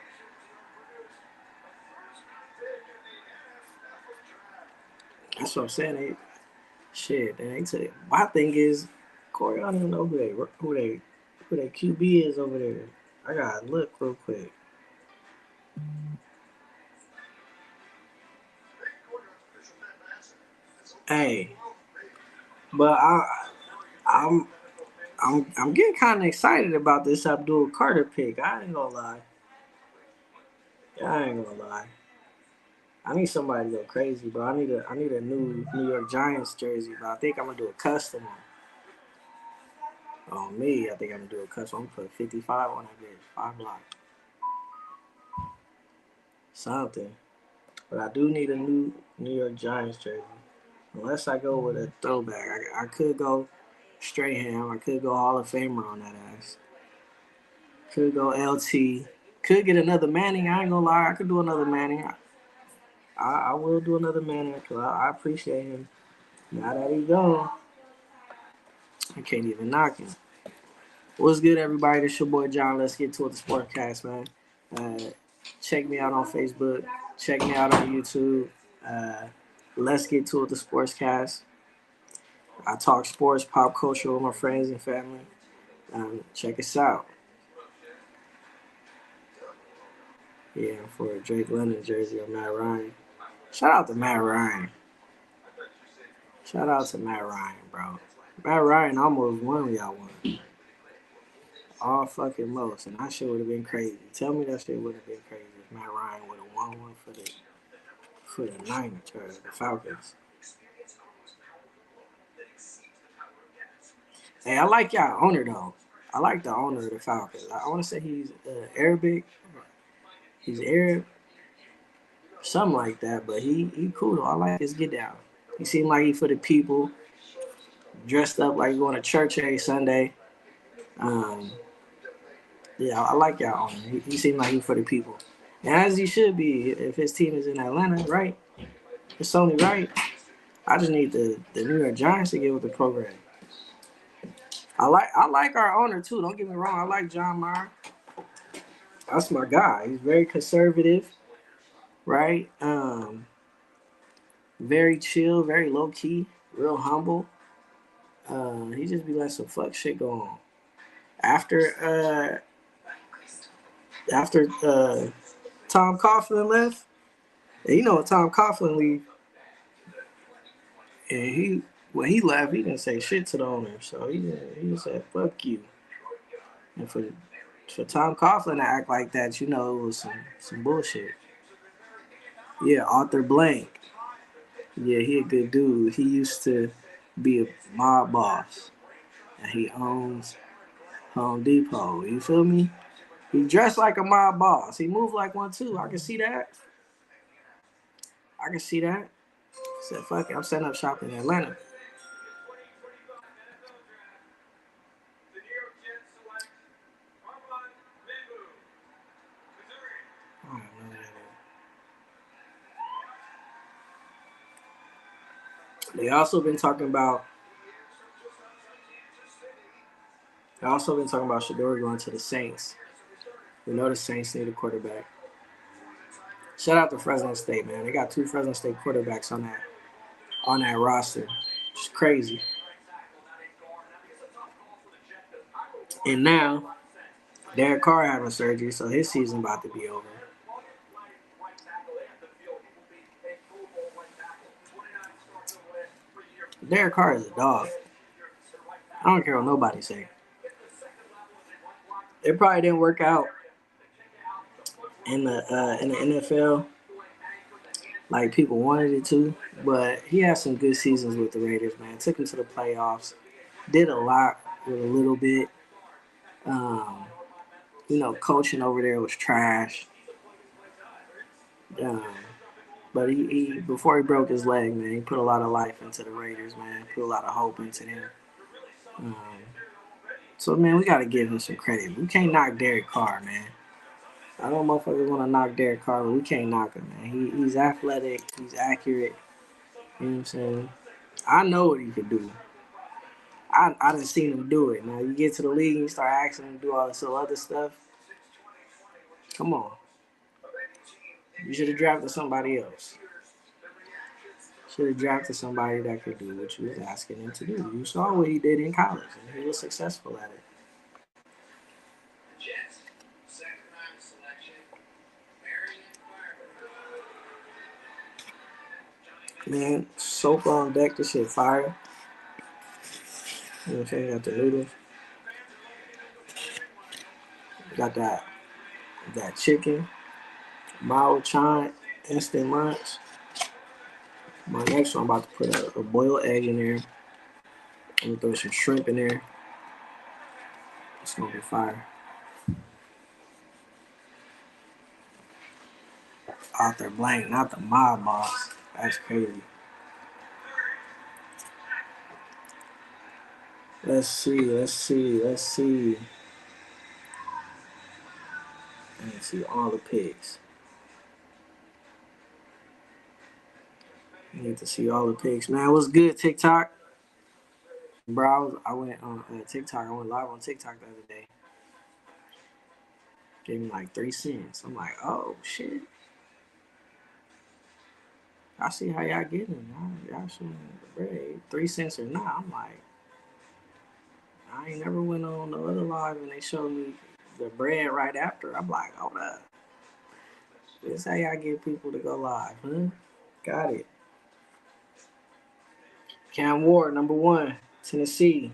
That's what I'm saying. They took. My thing is, Corey, I don't even know who they QB is over there. I gotta look real quick. Hey, but I'm I'm getting kind of excited about this Abdul Carter pick. I ain't gonna lie. I ain't gonna lie. I need somebody to go crazy, bro. I need a new New York Giants jersey, but I think I'm gonna do a custom on me. I think I'm gonna do a custom. I'm gonna put 55 on that bitch, 5 block, something. But I do need a new New York Giants jersey. Unless I go with a throwback, I could go straight ham. I could go Hall of Famer on that ass. Could go LT. Could get another Manning. I ain't gonna lie. I could do another Manning. I will do another Manning because I appreciate him. Now that he gone, I can't even knock him. What's good, everybody? This your boy John. Let's get to it, the Sportcast, man. Uh, check me out on Facebook. Check me out on YouTube. Uh, let's get to it, the Sportscast. I talk sports, pop culture with my friends and family. Check us out. Yeah, for a Drake London jersey of Matt Ryan. Shout out to Matt Ryan. Shout out to Matt Ryan, bro. Matt Ryan almost won y'all one. All fucking most. And that shit would have been crazy. Tell me that shit would have been crazy if Matt Ryan would have won one for the Niners or the Falcons. Hey, I like y'all owner though. I like the owner of the Falcons. I want to say he's Arabic. He's Arab, something like that. But he cool though. I like his get down. He seemed like he for the people, dressed up like going to church every Sunday. Um, yeah, I like y'all owner. He seemed like he for the people, and as he should be if his team is in Atlanta, right? It's only right. I just need the New York Giants to get with the program. I like our owner too. Don't get me wrong. I like John Meyer. That's my guy. He's very conservative, right? Very chill, very low key, real humble. He just be letting some fuck shit go on. After after Tom Coughlin left, and you know Tom Coughlin leave, and he when he left, he didn't say shit to the owner. So he said fuck you. And for Tom Coughlin to act like that, it was some bullshit. Yeah, Arthur Blank. Yeah, he a good dude. He used to be a mob boss, and he owns Home Depot. You feel me? He dressed like a mob boss. He moved like one too. I can see that. I can see that. Said fuck it, I'm setting up shop in Atlanta. They also been talking about Shador going to the Saints. We know the Saints need a quarterback. Shout out to Fresno State, man. They got 2 Fresno State quarterbacks on that roster. It's crazy. And now Derek Carr having surgery, so his season about to be over. Derek Carr is a dog. I don't care what nobody say. It probably didn't work out in the NFL like people wanted it to, but he had some good seasons with the Raiders, man. Took him to the playoffs. Did a lot with a little bit. Um, coaching over there was trash. Um, but he before he broke his leg, man, he put a lot of life into the Raiders, man. Put a lot of hope into them. Um, so man, we got to give him some credit. We can't knock Derek Carr, man. I don't motherfuckers want to knock Derek Carr, but we can't knock him, man. He's athletic. He's accurate. You know what I'm saying? I know what he could do. I done seen him do it. Now you get to the league and you start asking him to do all this other stuff. Come on. You should have drafted somebody else. Should have drafted somebody that could do what you was asking him to do. You saw what he did in college, and he was successful at it. Man, so far on deck, this shit fire. You know what I'm saying? Got the noodles. Got that chicken. Mao Chan instant lunch. My next one, I'm about to put a boiled egg in there. I'm gonna throw some shrimp in there. It's gonna be fire. Arthur Blank, not the mob boss. That's crazy. Let's see. I need to see all the picks. Man, what's good, TikTok? Bro, I went on TikTok. I went live on TikTok the other day. Gave me like 3 cents. I'm like, oh shit. I see how y'all getting. Y'all showing the bread. 3 cents or not. I'm like, I ain't never went on the other live and they showed me the bread right after. I'm like, hold up. This how y'all get people to go live, huh? Got it. Cam Ward, number 1, Tennessee.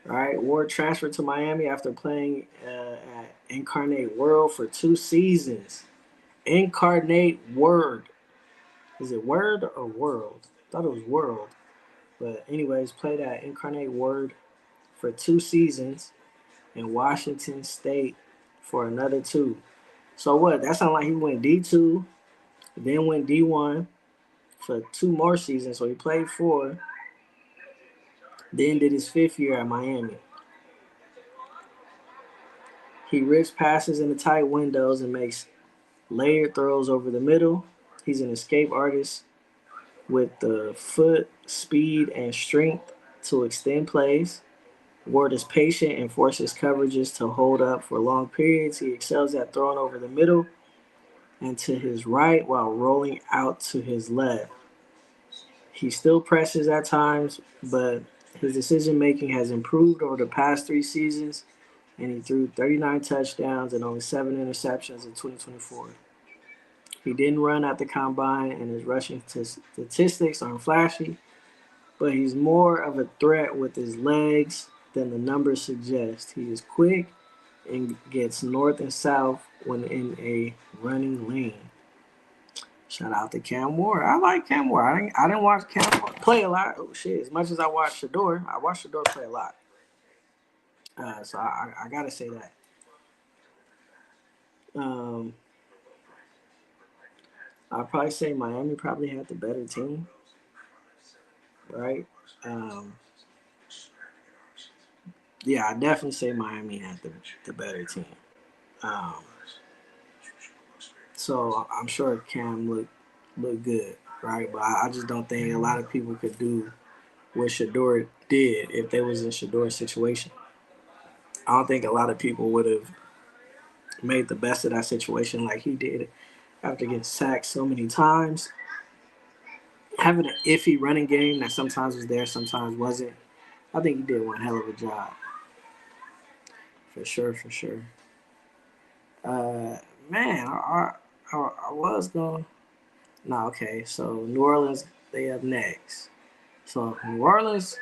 All right, Ward transferred to Miami after playing at Incarnate World for 2 seasons. Incarnate Word. Is it Word or World? I thought it was World. But anyways, played at Incarnate Word for 2 seasons and Washington State for another 2. So what? That sounds like he went D2, then went D1 for 2 more seasons. So he played 4, then did his 5th year at Miami. He rips passes in the tight windows and makes layered throws over the middle. He's an escape artist with the foot, speed, and strength to extend plays. Ward is patient and forces coverages to hold up for long periods. He excels at throwing over the middle and to his right while rolling out to his left. He still presses at times, but his decision making has improved over the past 3 seasons, and he threw 39 touchdowns and only 7 interceptions in 2024. He didn't run at the combine, and his rushing statistics aren't flashy, but he's more of a threat with his legs than the numbers suggest. He is quick and gets north and south when in a running lane. Shout out to Cam Ward. I like Cam Ward. I didn't watch Cam Ward play a lot. Oh shit! As much as I watched Shador, I watched Shador play a lot. So I gotta say that. Um, I'd probably say Miami probably had the better team, right? Um, yeah, I definitely say Miami had the better team. Um, so I'm sure Cam looked good. right? But I just don't think a lot of people could do what Shador did if they was in Shador's situation. I don't think a lot of people would have made the best of that situation like he did after getting sacked so many times. Having an iffy running game that sometimes was there, sometimes wasn't. I think he did one hell of a job. For sure, for sure. Uh, man, I was going. No, okay. So New Orleans, they up next. So New Orleans,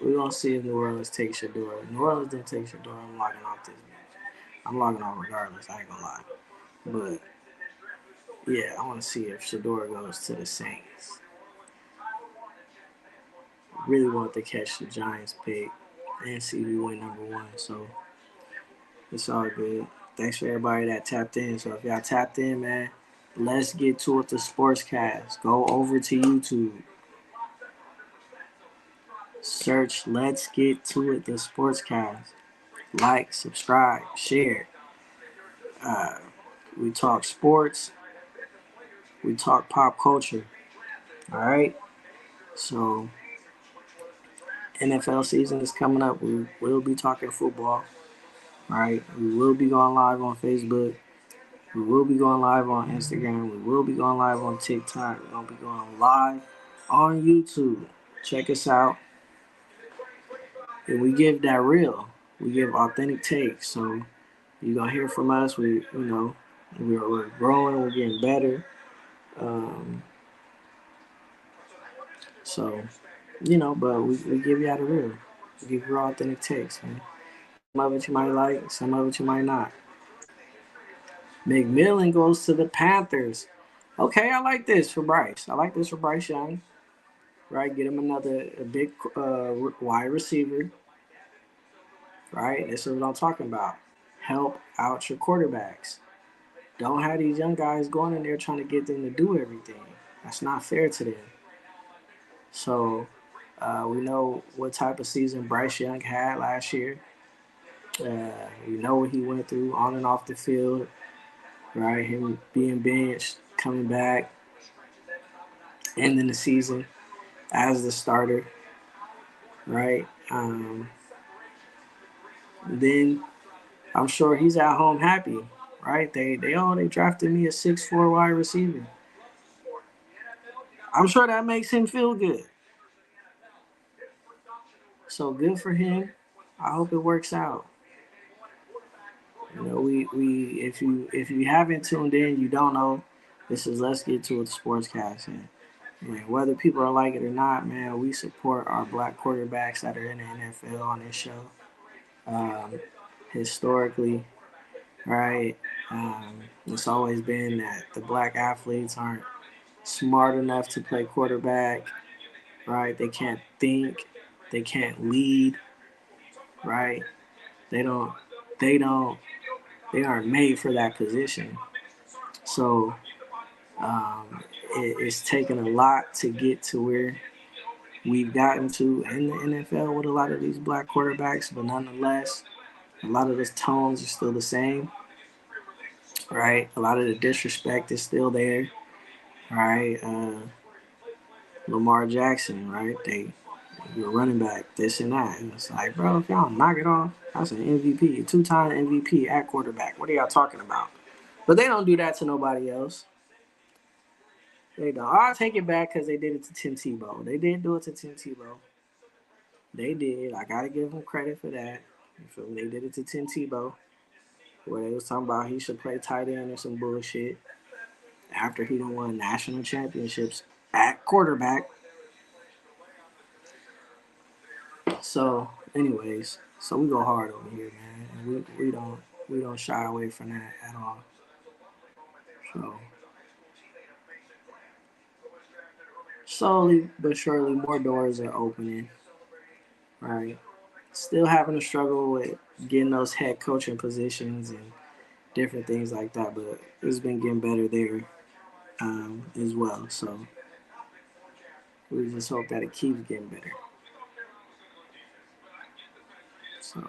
we're gonna see if New Orleans takes Shador. New Orleans didn't take Shador. I'm logging off this match. I'm logging off regardless. I ain't gonna lie. But yeah, I want to see if Shador goes to the Saints. Really want to catch the Giants pick and see who win number one. So it's all good. Thanks for everybody that tapped in. So if y'all tapped in, man, let's get to it. The Sportscast. Go over to YouTube. Search Let's Get to It, the Sportscast. Like, subscribe, share. Uh, we talk sports. We talk pop culture. All right. So NFL season is coming up. We will be talking football. All right. We will be going live on Facebook. We will be going live on Instagram. We will be going live on TikTok. We're going to be going live on YouTube. Check us out. And we give that real. We give authentic takes. So you're going to hear from us. We're growing. We're getting better. Um, so, but we give you out the real. We give you raw, authentic takes, man. Some of it you might like. Some of it you might not. McMillan goes to the Panthers. Okay, I like this for Bryce. I like this for Bryce Young. Right, get him another big wide receiver. Right, this is what I'm talking about. Help out your quarterbacks. Don't have these young guys going in there trying to get them to do everything. That's not fair to them. So we know what type of season Bryce Young had last year. We know what he went through on and off the field. Right, him being benched, coming back, ending the season as the starter. Right. Then I'm sure he's at home happy, right? They drafted me a 6'4" wide receiver. I'm sure that makes him feel good. So good for him. I hope it works out. We if you haven't tuned in, you don't know. This is Let's Get to It, the Sportscast, and whether people are like it or not, man, we support our black quarterbacks that are in the NFL on this show. Um, Historically, right? It's always been that the black athletes aren't smart enough to play quarterback, right? They can't think, they can't lead, right? They don't, they don't, they aren't made for that position. So it's taken a lot to get to where we've gotten to in the NFL with a lot of these black quarterbacks, but nonetheless, a lot of the tones are still the same, right? A lot of the disrespect is still there, right? Lamar Jackson, right? You're running back, this and that. And it's like, bro, if y'all knock it off, that's an MVP, a two-time MVP at quarterback. What are y'all talking about? But they don't do that to nobody else. They don't. I'll take it back because they did it to Tim Tebow. They did do it to Tim Tebow. They did. I got to give them credit for that. You feel me? They did it to Tim Tebow, where they was talking about he should play tight end or some bullshit after he done won national championships at quarterback. So, anyways, we go hard over here, man. And we don't shy away from that at all. So, slowly but surely, more doors are opening. Right. Still having to struggle with getting those head coaching positions and different things like that, but it's been getting better there as well. So we just hope that it keeps getting better. So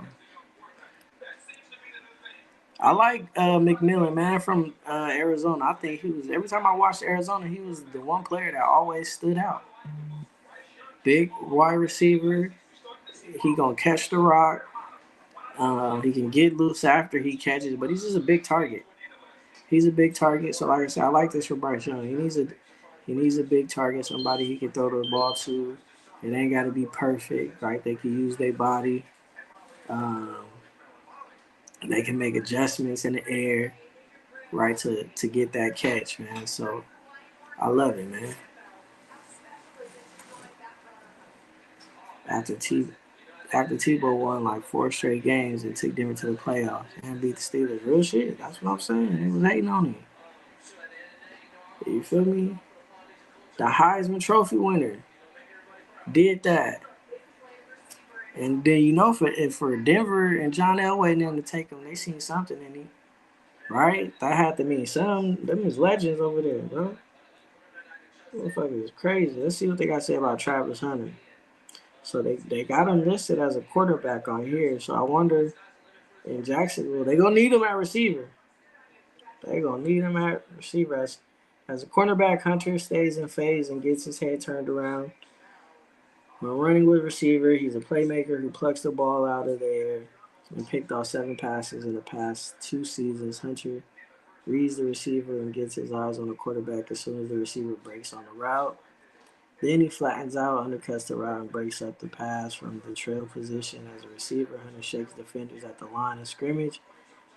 I like McMillan, man, from Arizona. I think he was every time I watched Arizona, he was the one player that always stood out. Big wide receiver. He gonna catch the rock. He can get loose after he catches, but he's just a big target. He's a big target. So like I said, I like this for Bryce Young. He needs a big target, somebody he can throw the ball to. It ain't got to be perfect, right? They can use their body. Um, they can make adjustments in the air, right, to get that catch, man. So I love it, man. After T after Tebow won like 4 straight games and took Denver to the playoffs and beat the Steelers, real shit. That's what I'm saying. They was hating on him. You feel me? The Heisman Trophy winner did that. And then for Denver and John Elway and them to take him, they seen something in him, right? That had to mean some. Them is legends over there, bro. Motherfucker is crazy. Let's see what they got to say about Travis Hunter. So they got him listed as a quarterback on here. So I wonder in Jacksonville they gonna need him at receiver. They gonna need him at receiver as a cornerback. Hunter stays in phase and gets his head turned around. When running with receiver, he's a playmaker who plucks the ball out of the air. He's been picked off 7 passes in the past 2 seasons. Hunter reads the receiver and gets his eyes on the quarterback as soon as the receiver breaks on the route. Then he flattens out, undercuts the route, and breaks up the pass from the trail position as a receiver. Hunter shakes defenders at the line of scrimmage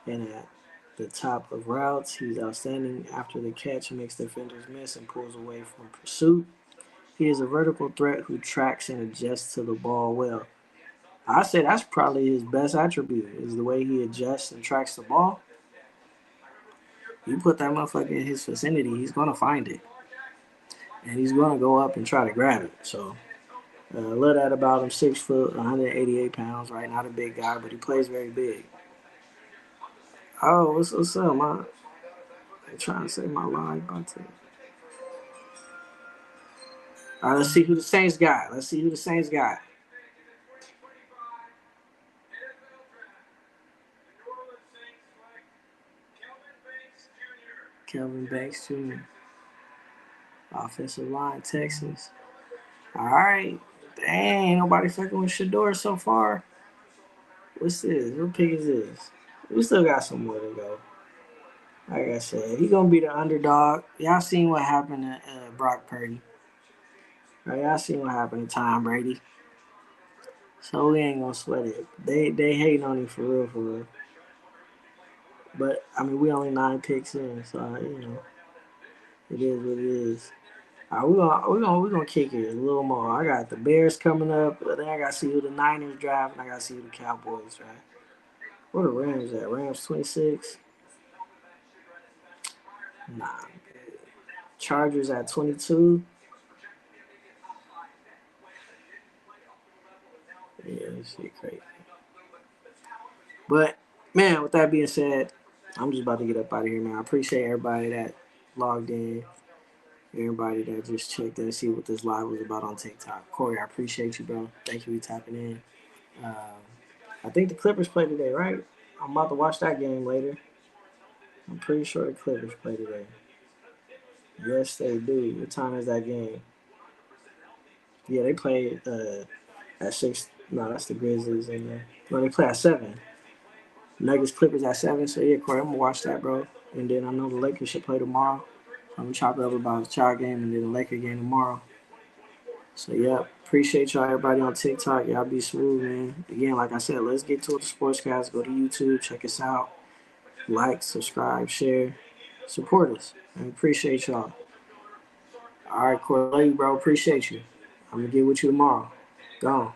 and at the top of routes. He's outstanding after the catch, makes defenders miss, and pulls away from pursuit. He is a vertical threat who tracks and adjusts to the ball well. I say that's probably his best attribute is the way he adjusts and tracks the ball. You put that motherfucker in his vicinity, he's gonna find it, and he's gonna go up and try to grab it. So I love that about him. 6 foot, 188 pounds. Right, not a big guy, but he plays very big. Oh, what's up, man? I'm trying to say my line about to. All right, let's see who the Saints got. Kelvin Banks Jr. Offensive line, Texas. All right. Dang, ain't nobody fucking with Shador so far. What's this? What pick is this? We still got some more to go. Like I said, he gonna be the underdog. Y'all seen what happened to Brock Purdy. Right? Y'all seen what happened to Tom Brady. So we ain't gonna sweat it. They hating on him for real, for real. But I mean, we only 9 picks in, so it is what it is. We're gonna kick it a little more. I got the Bears coming up, but then I gotta see who the Niners draft, and I gotta see who the Cowboys draft. Where the Rams at? Rams 26. Nah. Chargers at 22. Yeah, this shit crazy. But man, with that being said, I'm just about to get up out of here, man. I appreciate everybody that logged in, everybody that just checked in to see what this live was about on TikTok. Corey, I appreciate you, bro. Thank you for tapping in. Um, I think the Clippers play today, right? I'm about to watch that game later. I'm pretty sure the Clippers play today. Yes, they do. What time is that game? Yeah, they play at 6. No, that's the Grizzlies. No, they play at 7. Nuggets Clippers at 7. So yeah, Corey, I'm gonna watch that, bro. And then I know the Lakers should play tomorrow. I'm gonna chop it up about the Child game and then the Laker game tomorrow. So yeah, appreciate y'all, everybody on TikTok. Y'all be smooth, man. Again, like I said, let's get to it. The Sportscast. Go to YouTube, check us out, like, subscribe, share, support us. I appreciate y'all. All right, Corey, love you, bro. Appreciate you. I'm gonna get with you tomorrow. Gone.